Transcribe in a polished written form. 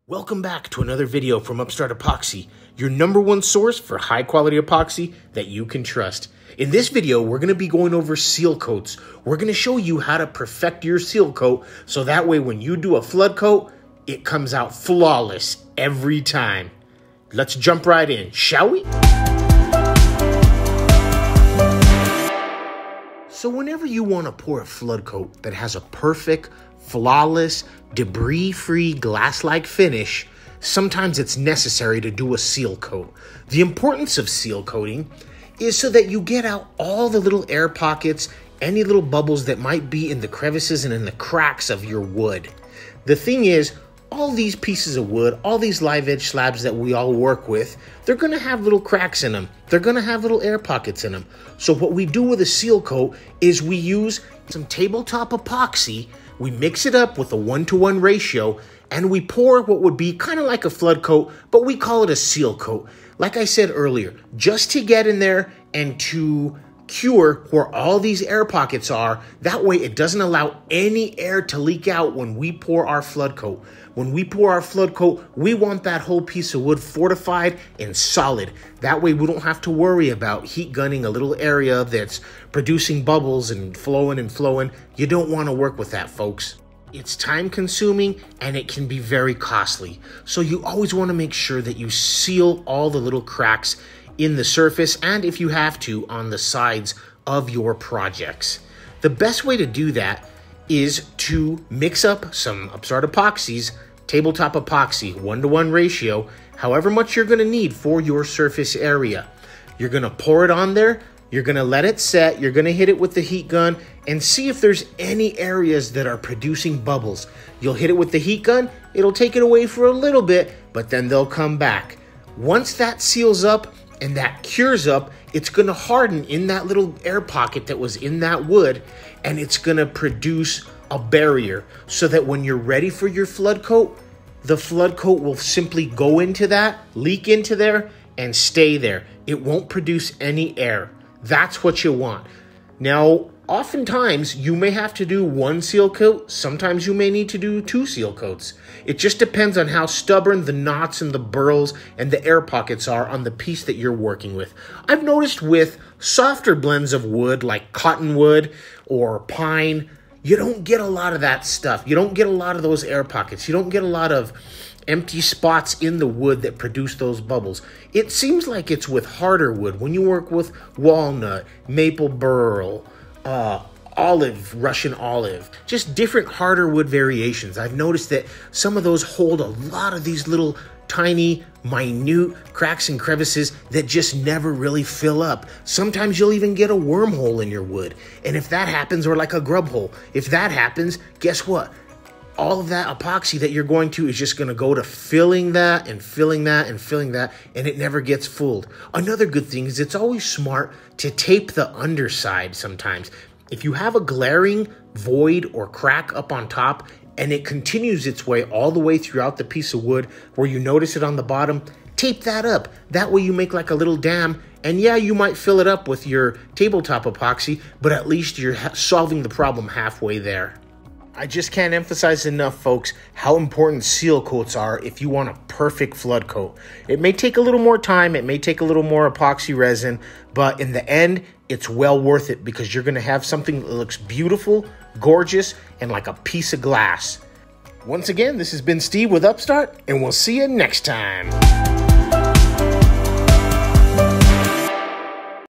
Welcome back to another video from Upstart Epoxy, your #1 source for high quality epoxy that you can trust. In this video, we're going to be going over seal coats. We're going to show you how to perfect your seal coat so that way when you do a flood coat, it comes out flawless every time. Let's jump right in, shall we? So whenever you want to pour a flood coat that has a perfect, flawless, debris-free, glass-like finish, sometimes it's necessary to do a seal coat. The importance of seal coating is so that you get out all the little air pockets, any little bubbles that might be in the crevices and in the cracks of your wood. The thing is, all these pieces of wood, all these live edge slabs that we all work with, they're gonna have little cracks in them. They're gonna have little air pockets in them. So what we do with a seal coat is we use some tabletop epoxy, we mix it up with a 1-to-1 ratio, and we pour what would be kind of like a flood coat, but we call it a seal coat. Like I said earlier, just to get in there and to cure where all these air pockets are. That way it doesn't allow any air to leak out when we pour our flood coat. When we pour our flood coat, we want that whole piece of wood fortified and solid. That way we don't have to worry about heat gunning a little area that's producing bubbles and flowing and flowing. You don't want to work with that, folks. It's time consuming and it can be very costly. So you always want to make sure that you seal all the little cracks in the surface and, if you have to, on the sides of your projects. The best way to do that is to mix up some Upstart Epoxy's Tabletop Epoxy 1-to-1 ratio, however much you're going to need for your surface area. You're going to pour it on there, you're going to let it set, you're going to hit it with the heat gun and see if there's any areas that are producing bubbles. You'll hit it with the heat gun, it'll take it away for a little bit, but then they'll come back. Once that seals up and that cures up, it's going to harden in that little air pocket that was in that wood, and it's going to produce a barrier so that when you're ready for your flood coat, the flood coat will simply go into that, leak into there, and stay there. It won't produce any air. That's what you want. Now, oftentimes, you may have to do 1 seal coat. Sometimes you may need to do 2 seal coats. It just depends on how stubborn the knots and the burls and the air pockets are on the piece that you're working with. I've noticed with softer blends of wood like cottonwood or pine, you don't get a lot of that stuff. You don't get a lot of those air pockets. You don't get a lot of empty spots in the wood that produce those bubbles. It seems like it's with harder wood. When you work with walnut, maple burl, olive, Russian olive, just different harder wood variations. I've noticed that some of those hold a lot of these little tiny, minute cracks and crevices that just never really fill up. Sometimes you'll even get a wormhole in your wood. And if that happens, or like a grub hole, if that happens, guess what? All of that epoxy that you're going to is just going to go to filling that and filling that and filling that, and it never gets fooled. Another good thing is it's always smart to tape the underside sometimes. If you have a glaring void or crack up on top and it continues its way all the way throughout the piece of wood where you notice it on the bottom, tape that up. That way you make like a little dam, and yeah, you might fill it up with your tabletop epoxy, but at least you're solving the problem halfway there. I just can't emphasize enough, folks, how important seal coats are if you want a perfect flood coat. It may take a little more time, it may take a little more epoxy resin, but in the end, it's well worth it because you're going to have something that looks beautiful, gorgeous, and like a piece of glass. Once again, this has been Steve with Upstart, and we'll see you next time.